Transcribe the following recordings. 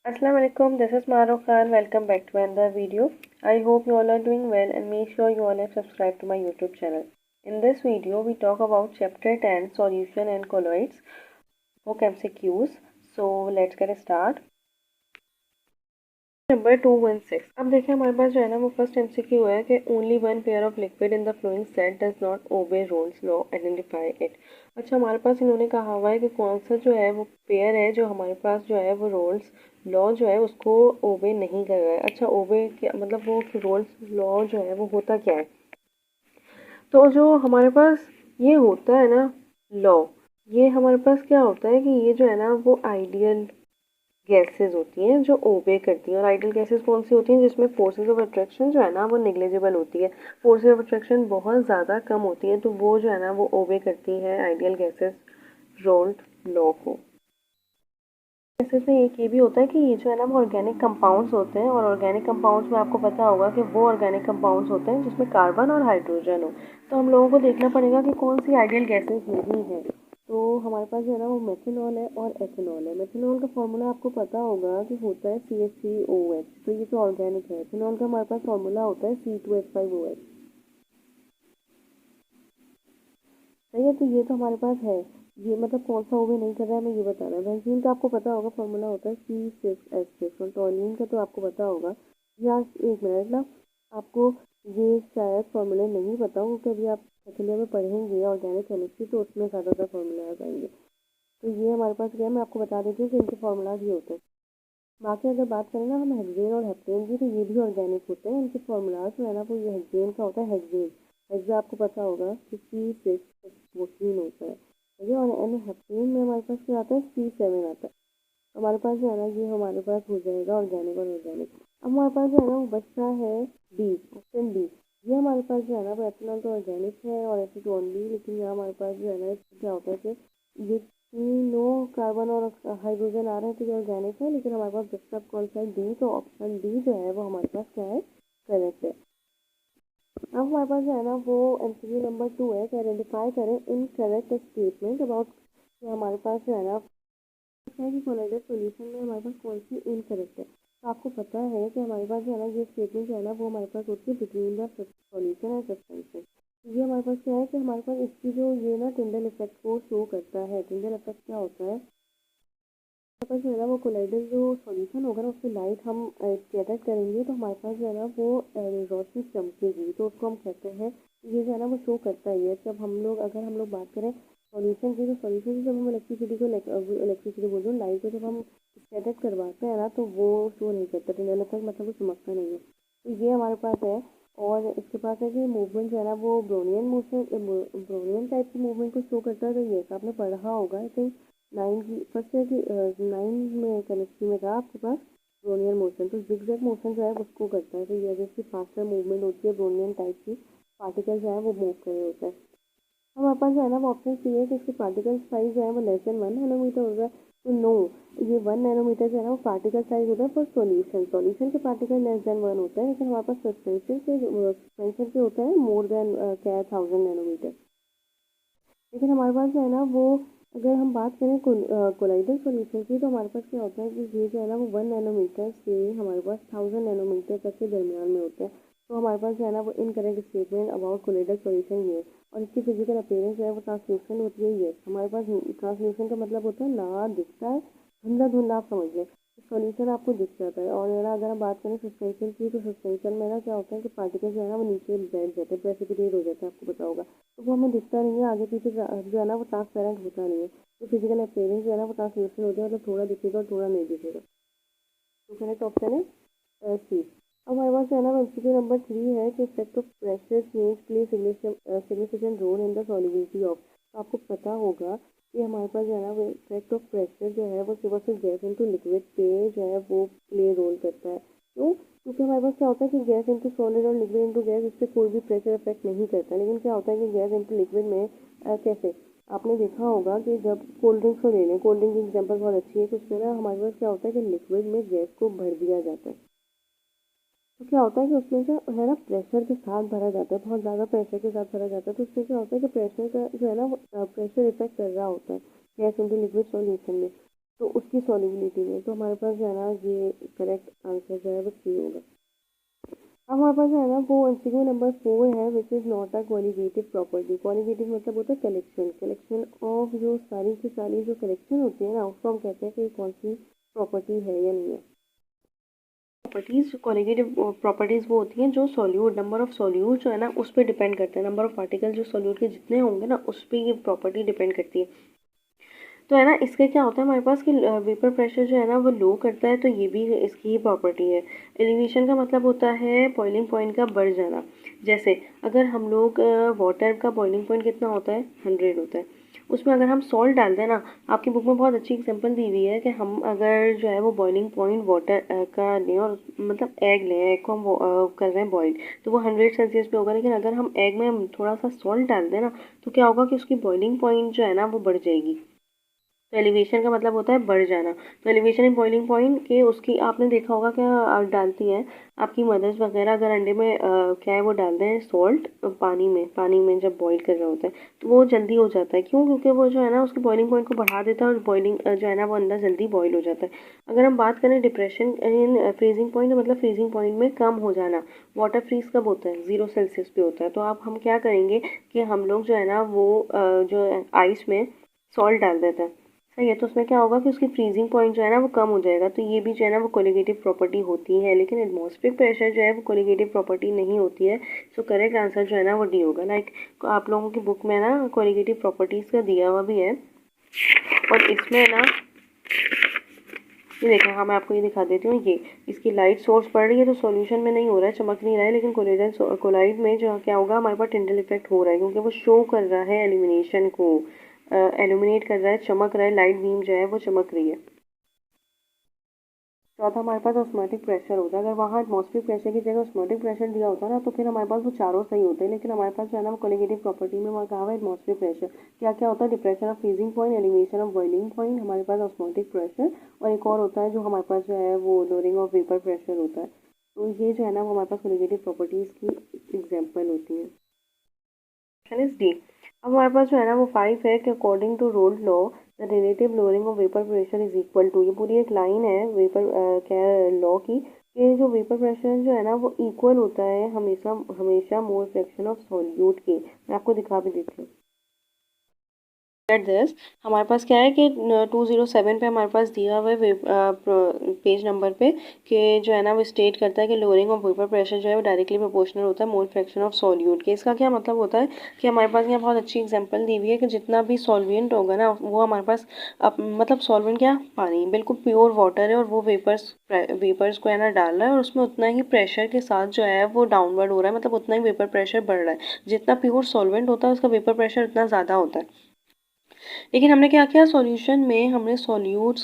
Assalamu alaikum, this is Maru Khan. Welcome back to another video. I hope you all are doing well and make sure you all have subscribed to my YouTube channel. In this video, we talk about chapter 10 solution and colloids book MCQs. So let's get started. Number 216। अब देखिए हमारे पास जो है ना वो first MCQ है कि only one pair of liquid in the flowing set does not obey roles law identify it. अच्छा हमारे पास इन्होंने कहा हुआ है कि कौन सा जो है वो पेयर है जो हमारे पास जो है वो रोल्स लॉ जो है उसको ओबे नहीं कर रहा है। अच्छा ओबे क्या मतलब वो रोल्स लॉ जो है वो होता क्या है। तो जो हमारे पास ये होता है ना लॉ, ये हमारे पास क्या होता है कि ये जो है ना वो आइडियल गैसेस होती हैं जो ओबे करती हैं। और आइडियल गैसेस कौन सी होती हैं जिसमें फोर्सेस ऑफ अट्रैक्शन जो है ना वो नेग्लिजिबल होती है, फोर्सेस ऑफ अट्रैक्शन बहुत ज़्यादा कम होती है, तो वो जो है ना वो ओबे करती है आइडियल गैसेस रोल्ड लॉ को। गैसेस में एक ये भी होता है कि ये जो है ना वो ऑर्गेनिक कंपाउंड्स होते हैं, और ऑर्गेनिक कंपाउंड्स में आपको पता होगा कि वो ऑर्गेनिक कंपाउंड्स होते हैं जिसमें कार्बन और हाइड्रोजन हो। तो हम लोगों को देखना पड़ेगा कि कौन सी आइडियल गैसेस नहीं है। तो हमारे पास जो है ना वो मेथनॉल है और एथेनॉल है। मेथनॉल का फॉर्मूला आपको पता होगा कि होता है CH3OH। तो ये तो ऑर्गेनिक है। एथेनॉल का हमारे पास फॉर्मूला होता है C2H5OH। सही है, तो ये तो हमारे पास है। ये मतलब कौन सा ओवे नहीं कर रहा है मैं ये बता रहा है। बेंजीन का आपको पता होगा फॉर्मूला होता है C6H6। और टॉल्यून का तो आपको पता होगा। यार एक मिनट ना, आपको ये शायद फॉर्मूले नहीं पता हो क्योंकि अभी आप सेकेंड ईयर में पढ़ेंगे ऑर्गेनिक केमिस्ट्री, तो उसमें ज़्यादातर फॉर्मूले आ जाएंगे। तो ये हमारे पास क्या है, मैं आपको बता देती हूँ कि इनके फॉर्मूलाज ये होते हैं। बाकी अगर बात करें ना हम हेक्सेन और हेप्टेन की, तो ये भी ऑर्गेनिक होते हैं। इनके फॉर्मूलाज जो है ना वो ये हेक्सेन का होता है हेक्सेन। हेक्सा आपको पता होगा कि C6H14 होता है, ठीक है। और एन हेप्टेन में हमारे पास क्या आता है C7 आता है। हमारे पास जो है ना ये हमारे पास हो जाएगा ऑर्गेनिक और ऑर्गेनिक। अब हमारे पास जो है ना वो बचता है बी, ऑप्शन बी। ये हमारे पास जो है ना वो एथेनॉल तो ऑर्गेनिक है और एसीटोन भी, लेकिन यहाँ हमारे पास जो है ना इसमें क्या होता है कि ये तीनों कार्बन और हाइड्रोजन आ रहे हैं तो ये ऑर्गेनिक है, लेकिन हमारे पास बचता कौन सा है डी। तो ऑप्शन डी जो है वो हमारे पास क्या है, करेक्ट है। अब हमारे पास जो है ना वो एमसीक्यू नंबर 2 है कि आइडेंटिफाई करें इनकरेक्ट स्टेटमेंट अबाउट। हमारे पास जो है ना है कि कोलाइडल सॉल्यूशन में हमारे पास कौन सी इनकरेक्ट है। तो आपको पता है कि हमारे पास जो है ना ये स्टेटमेंट जो है ना वो हमारे पास होती है between the solution and suspension. ये हमारे पास क्या है कि हमारे पास इसकी जो ये ना टिंडल इफेक्ट को शो करता है। टिंडल इफेक्ट क्या होता है, हमारे पास जो है ना वो कोलाइडल जो सॉल्यूशन होगा ना उसकी लाइट हम स्कैटर करेंगे तो हमारे पास जो है ना वो रोशनी चमकेगी, तो उसको हम कहते हैं। ये जो है ना वो शो करता ही है। जब हम लोग अगर हम लोग बात करें सॉल्यूशन की, तो सॉल्यूशन से जब हम इलेक्ट्रिसिटी को इलेक्ट्रिसिटी बोल रहे हैं लाइट को जब हम स्कैटर करवाते हैं ना तो वो शो नहीं करता। टिंडल इफेक्ट मतलब वो चमकता नहीं है। तो ये हमारे पास है। और इसके पास है कि मूवमेंट जो है ना वो ब्रोनियन मोशन ब्रोनियन टाइप की मूवमेंट को शो करता है। तो ये आपने पढ़ा होगा आई थिंक नाइन की फर्स्ट ईयर की 9 में केमिस्ट्री में था आपके पास ब्रोनियन मोशन। तो जिगजैग मोशन जो है उसको करता है। तो ये जैसे फास्टर मूवमेंट होती है ब्रोनियन टाइप की, पार्टिकल जो है वो मूव कर रहे होता है। हमारे पास जो है ना वो ऑप्शन सी है कि इसके पार्टिकल साइज जो है वो लेस देन 1 नैनोमीटर हो रहा है। तो नो, ये 1 नैनोमीटर जो है ना वो पार्टिकल साइज होता है फॉर सॉल्यूशन। सॉल्यूशन के पार्टिकल लेस देन 1 होता है, लेकिन हमारे पास सस्पेंशन के होता है मोर देन क्या है 1000 नैनोमीटर। लेकिन हमारे पास जो है ना वो अगर हम बात करें कोलाइडल सॉल्यूशन की, तो हमारे पास क्या होता है कि ये जो है ना वो 1 नैनोमीटर से हमारे पास 1000 नैनोमीटर तक के दरमियान में होता है। तो हमारे पास जो है ना वो incorrect statement about colloidal solution ये है। और इसकी फिजिकल अपीयरेंस जो है वो ट्रांसल्यूशन होती है। ये हमारे पास ट्रांसल्यूशन का मतलब होता है ना दिखता है, धुंधला धुंधला आप समझ लें, सॉल्यूशन आपको दिख जाता है। और है ना अगर हम बात करें सस्पेंशन की, तो सस्पेंशन में ना क्या होता है कि पार्टिकल जो है ना वो नीचे बैठ जाते हैं, प्रेसिपिटेट हो जाता है, आपको पता होगा। तो वो हमें दिखता नहीं है, आगे पीछे जो है ना वो ट्रांसपेरेंट होता नहीं है। तो फिजिकल अपीयरेंस जो है ना वो ट्रांसल्यूशन होता है, मतलब थोड़ा दिखेगा और थोड़ा नहीं दिखेगा। तो करेक्ट ऑप्शन है सी। अब हमारे पास जो है ना एमसीक्यू नंबर 3 है कि effect of pressure change play significant role in the solubility of. तो आपको पता होगा कि हमारे पास जो है ना वो इफेक्ट ऑफ प्रेशर जो है वो सिर्फ सिर्फ गैस इनटू लिक्विड पे जो है वो प्ले रोल करता है। क्यों? क्योंकि हमारे पास क्या होता है कि गैस इनटू सॉलिड और लिक्विड इनटू गैस इससे कोई भी प्रेशर इफेक्ट नहीं करता। लेकिन क्या होता है कि गैस इनटू लिक्विड में कैसे, आपने देखा होगा कि जब कोल्ड ड्रिंक्स को ले लें, कोल्ड ड्रिंक की एग्जाम्पल बहुत अच्छी है कि उसमें ना हमारे पास क्या होता है कि लिक्विड में गैस को भर दिया जाता है। तो क्या होता है कि उसमें जो है ना प्रेशर के साथ भरा जाता है, बहुत ज़्यादा प्रेशर के साथ भरा जाता है। तो उससे क्या होता है कि प्रेशर का जो है ना वो प्रेशर इफेक्ट कर रहा होता है गैस इनटू लिक्विड सॉल्यूशन में। तो उसकी सॉल्युबिलिटी में, तो हमारे पास जो है ना ये करेक्ट आंसर जो है वो सी होगा। अब हमारे पास जो है ना वो एमसीक्यू नंबर 4 है, which is not a qualitative property. Qualitative मतलब होता है कलेक्शन, कलेक्शन ऑफ जो सारी की सारी जो कलेक्शन होती है ना, उसको हम कहते हैं कि कौन सी प्रॉपर्टी है या नहीं है। प्रॉपर्टीज, क्वालिटेटिव प्रॉपर्टीज वो होती हैं जो सॉल्यूट, नंबर ऑफ सॉल्यूट जो है ना उस पर डिपेंड करते हैं, नंबर ऑफ पार्टिकल जो सॉल्यूट के जितने होंगे ना उस पर ये प्रॉपर्टी डिपेंड करती है। तो है ना इसके क्या होता है हमारे पास कि वेपर प्रेशर जो है ना वो लो करता है, तो ये भी इसकी ही प्रॉपर्टी है। एलिवेशन का मतलब होता है बॉइलिंग पॉइंट का बढ़ जाना। जैसे अगर हम लोग वाटर का बॉइलिंग पॉइंट कितना होता है, 100 होता है, उसमें अगर हम सॉल्ट डाल दें ना, आपकी बुक में बहुत अच्छी एग्जांपल दी हुई है कि हम अगर जो है वो बॉइलिंग पॉइंट वाटर का लें और मतलब एग लें, एग को हम कर रहे हैं बॉइल, तो वो 100 सेल्सियस पे होगा। लेकिन अगर हम एग में हम थोड़ा सा सॉल्ट डाल दें ना, तो क्या होगा कि उसकी बॉइलिंग पॉइंट जो है ना वो बढ़ जाएगी। तो एलिवेशन का मतलब होता है बढ़ जाना। तो एलिवेशन इन बॉइलिंग पॉइंट के उसकी आपने देखा होगा क्या आप डालती हैं आपकी मदर्स वगैरह, अगर अंडे में क्या है वो डालते हैं सॉल्ट पानी में जब बॉईल कर रहे होते हैं, तो वो जल्दी हो जाता है। क्यों? क्योंकि वो जो है ना उसकी बॉइलिंग पॉइंट को बढ़ा देता है और बॉइलिंग जो है ना वो अंडा जल्दी बॉईल हो जाता है। अगर हम बात करें डिप्रेशन इन फ्रीजिंग पॉइंट, मतलब फ्रीजिंग पॉइंट में कम हो जाना, वाटर फ्रीज कब होता है, 0 सेल्सियस पे होता है। तो आप हम क्या करेंगे कि हम लोग जो है ना वो जो आइस में सॉल्ट डाल देते हैं, सही है, तो उसमें क्या होगा कि उसकी फ्रीजिंग पॉइंट जो है ना वो कम हो जाएगा। तो ये भी जो है ना वो कोलिगेटिव प्रॉपर्टी होती है, लेकिन एटमॉस्फेरिक प्रेशर जो है वो कोलिगेटिव प्रॉपर्टी नहीं होती है। सो करेक्ट आंसर जो है ना वो डी होगा। लाइक आप लोगों की बुक में ना कोलिगेटिव प्रॉपर्टीज़ का दिया हुआ भी है, और इसमें ना ये देखो, हाँ मैं आपको ये दिखा देती हूँ, ये इसकी लाइट सोर्स पड़ रही है तो सॉल्यूशन में नहीं हो रहा है, चमक नहीं रहा है, लेकिन कोलाइड में जो क्या होगा हमारे पास टिंडल इफेक्ट हो रहा है, क्योंकि वो शो कर रहा है एलिमिनेशन को, एल्यूमिनेट कर रहा है, चमक रहा है, लाइट बीम जो है वो चमक रही है। चौथा हमारे पास ऑस्मोटिक प्रेशर होता है। अगर वहाँ एटमॉस्फेरिक प्रेशर की जगह ऑस्मोटिक प्रेशर दिया होता है ना, तो फिर हमारे पास वो चारों सही होते हैं। लेकिन हमारे पास जो है ना वो कोलिगेटिव प्रॉपर्टी में वहाँ कहा हुआ है एटमॉस्फेरिक प्रेशर। क्या क्या होता है, depression of freezing point, elimination of boiling point, हमारे पास ऑस्मोटिक प्रेशर, और एक और होता है जो हमारे पास जो है वो लोअरिंग ऑफ वेपर प्रेशर होता है। तो ये जो है ना वो हमारे पास कोलिगेटिव प्रॉपर्टीज़ की एग्जाम्पल होती है। Option is D. अब हमारे पास जो है ना वो 5 है कि according to Raoult's law the relative lowering of vapour pressure is equal to, ये पूरी एक लाइन है वेपर क्या लॉ की, कि जो वेपर प्रेशर जो है ना वो इक्वल होता है हमेशा हमेशा मोल फ्रैक्शन ऑफ सॉल्यूट के। मैं आपको दिखा भी देती हूँ। एट दिस हमारे पास क्या है कि 207 पे हमारे पास दिया हुआ है पेज नंबर पे, कि जो है ना वो स्टेट करता है कि लोअरिंग ऑफ वेपर प्रेशर जो है वो डायरेक्टली प्रोपोर्शनल होता है मोल फ्रैक्शन ऑफ सॉल्यूट के। इसका क्या मतलब होता है कि हमारे पास यहाँ बहुत अच्छी एग्जांपल दी हुई है कि जितना भी सॉल्वेंट होगा ना वो हमारे पास मतलब सॉल्वेंट क्या, पानी, बिल्कुल प्योर वाटर है, और वो वेपर्स को है ना डाल रहा है, और उसमें उतना ही प्रेशर के साथ जो है वो डाउनवर्ड हो रहा है, मतलब उतना ही वेपर प्रेशर बढ़ रहा है। जितना प्योर सॉल्वेंट होता है उसका वेपर प्रेशर उतना ज़्यादा होता है। लेकिन हमने क्या किया, सॉल्यूशन में हमने सॉल्यूट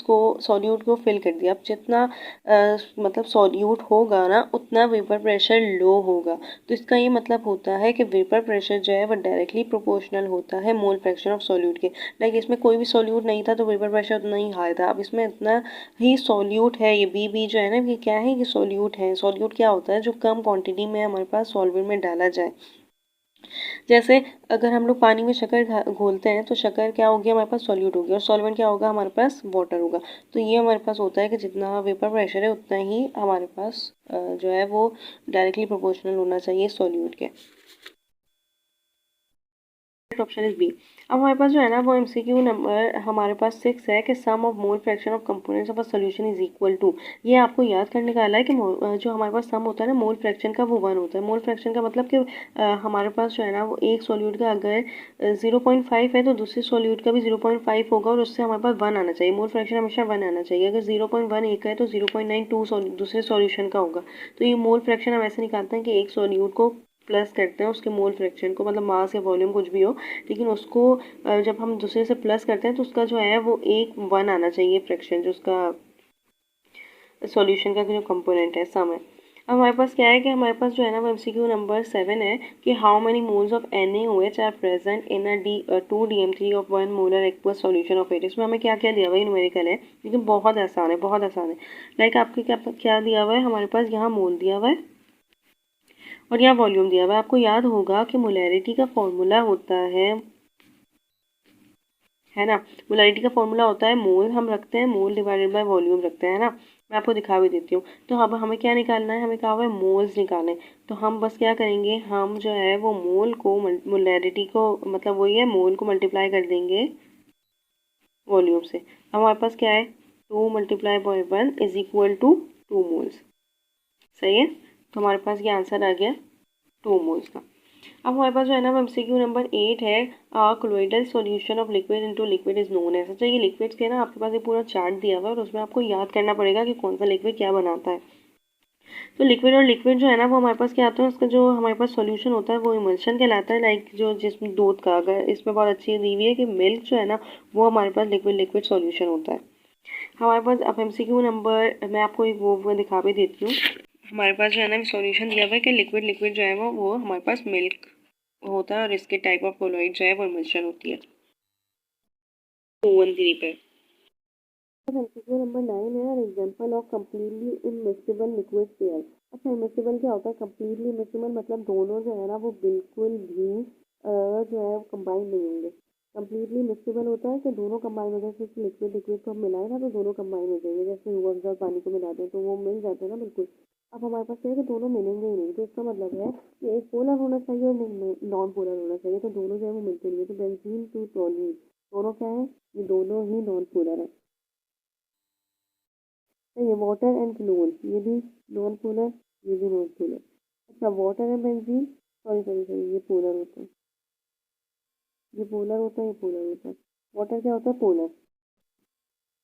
को फिल कर दिया। अब जितना मतलब सॉल्यूट होगा ना उतना वेपर प्रेशर लो होगा। तो इसका ये मतलब होता है कि वेपर प्रेशर जो है वो डायरेक्टली प्रोपोर्शनल होता है मोल फ्रैक्शन ऑफ सॉल्यूट के। लाइक इसमें कोई भी सॉल्यूट नहीं था तो वेपर प्रेशर उतना ही हाई था। अब इसमें इतना ही सॉल्यूट है, ये बी जो है ना ये क्या है, ये सॉल्यूट है। सॉल्यूट क्या होता है, जो कम क्वांटिटी में हमारे पास सॉल्वेंट में डाला जाए। जैसे अगर हम लोग पानी में शक्कर घोलते हैं तो शक्कर क्या होगी हमारे पास, सॉल्यूट होगी, और सॉल्वेंट क्या होगा हमारे पास, वाटर होगा। तो ये हमारे पास होता है कि जितना वेपर प्रेशर है उतना ही हमारे पास जो है वो डायरेक्टली प्रोपोर्शनल होना चाहिए सॉल्यूट के। Option is B. अब हमारे पास जो है ना वो एमसीक्यू नंबर हमारे पास 6 है कि sum of mole fraction of components of a solution is equal to. ये आपको याद करने का है कि जो हमारे पास सम होता है ना मोल फ्रैक्शन का, वो 1 होता है। मोल फ्रैक्शन का मतलब कि हमारे पास जो है ना वो एक सॉल्यूट का अगर 0.5 है तो दूसरे सॉल्यूट का भी 0.5 होगा, और उससे हमारे पास 1 आना चाहिए। मोल फ्रैक्शन हमेशा 1 आना चाहिए। अगर 0.1 एक का है तो 0.92 दूसरे सॉल्यूशन का होगा। तो ये मोल फ्रैक्शन हम ऐसे निकालते हैं कि एक सॉल्यूट को प्लस करते हैं उसके मोल फ्रैक्शन को, मतलब मास या वॉल्यूम कुछ भी हो, लेकिन उसको जब हम दूसरे से प्लस करते हैं तो उसका जो है वो एक 1 आना चाहिए फ्रैक्शन, जो उसका सॉल्यूशन का जो कंपोनेंट है सम है। अब हमारे पास क्या है कि हमारे पास जो है ना वो एमसीक्यू नंबर 7 है कि how many moles of NaOH are present in a 2 DM3 of 1 molar aqueous solution of it. इसमें हमें क्या क्या दिया हुआ है, न्यूमेरिकल है, लेकिन बहुत आसान है, बहुत आसान है। लाइक आपके क्या क्या दिया हुआ है, हमारे पास यहाँ मोल दिया हुआ है और यहाँ वॉल्यूम दिया हुआ है। आपको याद होगा कि मोलैरिटी का फॉर्मूला होता है है ना। मोलैरिटी का फॉर्मूला होता है मोल हम रखते हैं, मोल डिवाइडेड बाय वॉल्यूम रखते हैं ना। मैं आपको दिखा भी देती हूँ। तो अब हमें क्या निकालना है, हमें कहा हुआ है मोल्स निकालें। तो हम बस क्या करेंगे, हम जो है वो मोल को मोलैरिटी को मतलब वही है मोल को मल्टीप्लाई कर देंगे वॉल्यूम से। अब हमारे पास क्या है, 2 multiply by 1 is equal to 2 moles. सही है, तो हमारे पास ये आंसर आ गया 2 मोल्स का। अब हमारे पास जो है ना वो एमसीक्यू नंबर 8 है, colloidal solution of liquid into liquid is known as. अच्छा, ये लिक्विड्स के ना आपके पास एक पूरा चार्ट दिया हुआ है और उसमें आपको याद करना पड़ेगा कि कौन सा लिक्विड क्या बनाता है। तो लिक्विड और लिक्विड जो है ना वो हमारे पास क्या आता है, उसका जो हमारे पास सॉल्यूशन होता है वो इमल्शन कहलाता है। लाइक जो जिसमें दूध का, अगर इसमें बहुत अच्छी दी हुई है कि मिल्क जो है ना वो हमारे पास लिक्विड लिक्विड सॉल्यूशन होता है हमारे पास। अब एमसीक्यू नंबर मैं आपको एक वो दिखा भी देती हूँ। हमारे पास जो है ना सॉल्यूशन दिया हुआ है कि लिक्विड लिक्विड जो है वो हमारे पास मिल्क होता है और इसके टाइप ऑफ कोलॉइड जो है वो इमल्शन होती है 213 पे। एमसीक्यू नंबर 9 है और example of completely immiscible liquid pair. अच्छा, इमिसिबल क्या होता है, कंप्लीटली इमिसिबल मतलब दोनों जो है ना वो बिल्कुल भी जो है कंबाइन नहीं होंगे। कंप्लीटली मिक्सिबल होता है कि दोनों कंबाइन हो जाए, जैसे लिक्विड लिक्विड को हम मिलाएं ना तो दोनों कंबाइन हो जाएंगे, जैसे रूह अफ़ज़ा और पानी को मिला दें तो वो मिल जाते हैं ना बिल्कुल। अब हमारे पास क्या है कि दोनों मिलेंगे ही नहीं, तो इसका मतलब है कि एक पोलर होना चाहिए और नॉन पोलर होना चाहिए, तो दोनों जो है वो मिलते नहीं है। तो बेंजीन टू टोल्यूइन दोनों क्या है, ये दोनों ही नॉन पोलर है। तो ये वाटर एंड क्लोन ये भी नॉन पोलर, ये भी नॉन पोलर। अच्छा, water and benzene sorry sorry sorry ये पोलर होता है, ये पोलर होता है, ये पोलर होता है। वाटर क्या होता है, पोलर।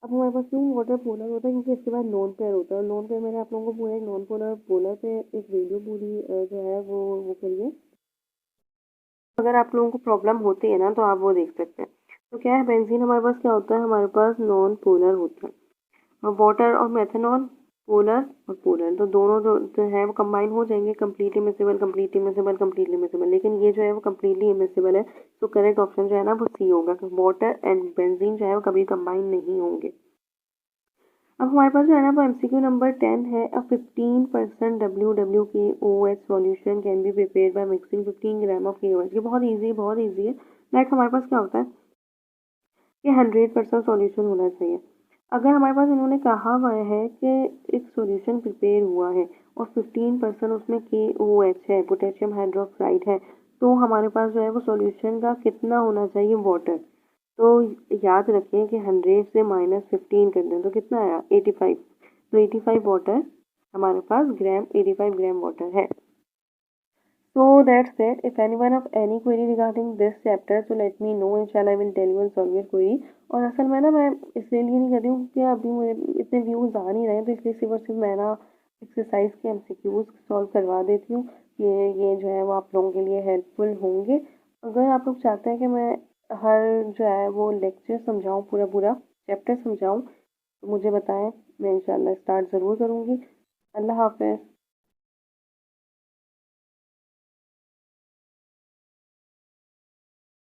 अब हमारे पास क्यों वाटर पोलर होता है, क्योंकि इसके बाद नॉन पेयर होता है। और नॉन पेयर मैंने आप लोगों को पूरा एक नॉन पोलर पोलर पे एक वीडियो पूरी जो है वो करिए, अगर आप लोगों को प्रॉब्लम होती है ना तो आप वो देख सकते हैं। तो क्या है, बेंजीन हमारे पास क्या होता है, हमारे पास नॉन पोलर होता है। और वाटर और मेथनॉल पोलर और पोलर, तो दोनों जो है वो कंबाइन हो जाएंगे, completely miscible completely miscible completely miscible. लेकिन ये जो है वो कम्प्लीटली इमिसिबल है, तो करेक्ट ऑप्शन जो है ना वो सी होगा, वाटर एंड बेंजीन जो है वो कभी कंबाइन नहीं होंगे। अब हमारे पास जो है ना वो एमसीक्यू नंबर 10 है, अ 15% WWKOH solution can be prepare by mixing 15 gram of KOH। ये बहुत ईजी है, बहुत ईजी है। लाइक हमारे पास क्या होता है कि 100% सॉल्यूशन होना चाहिए। अगर हमारे पास इन्होंने कहा हुआ है कि एक सॉल्यूशन प्रिपेयर हुआ है और 15% उसमें KOH है, पोटेशियम हाइड्रोक्साइड है, तो हमारे पास जो है वो सॉल्यूशन का कितना होना चाहिए, वाटर। तो याद रखें कि 100 से -15 कर दें तो कितना आया, 85। तो 85 वाटर हमारे पास ग्राम, 85 ग्राम वाटर है। So that's it. If anyone of any query regarding this chapter, so let me know. इंशाल्लाह I will tell you and solve your query. और असल में ना मैं इसलिए नहीं कर रही हूँ क्योंकि अभी मुझे इतने व्यूज़ आ नहीं रहे, तो इसलिए सिर्फ और सिर्फ मैं ना एक्सरसाइज के MCQs सॉल्व करवा देती हूँ। ये जो है वो आप लोगों के लिए हेल्पफुल होंगे। अगर आप लोग चाहते हैं कि मैं हर जो है वो लेक्चर समझाऊँ, पूरा पूरा चैप्टर समझाऊँ, तो मुझे बताएं, मैं इंशाल्लाह स्टार्ट ज़रूर करूँगी। अल्लाह हाफ़िज़।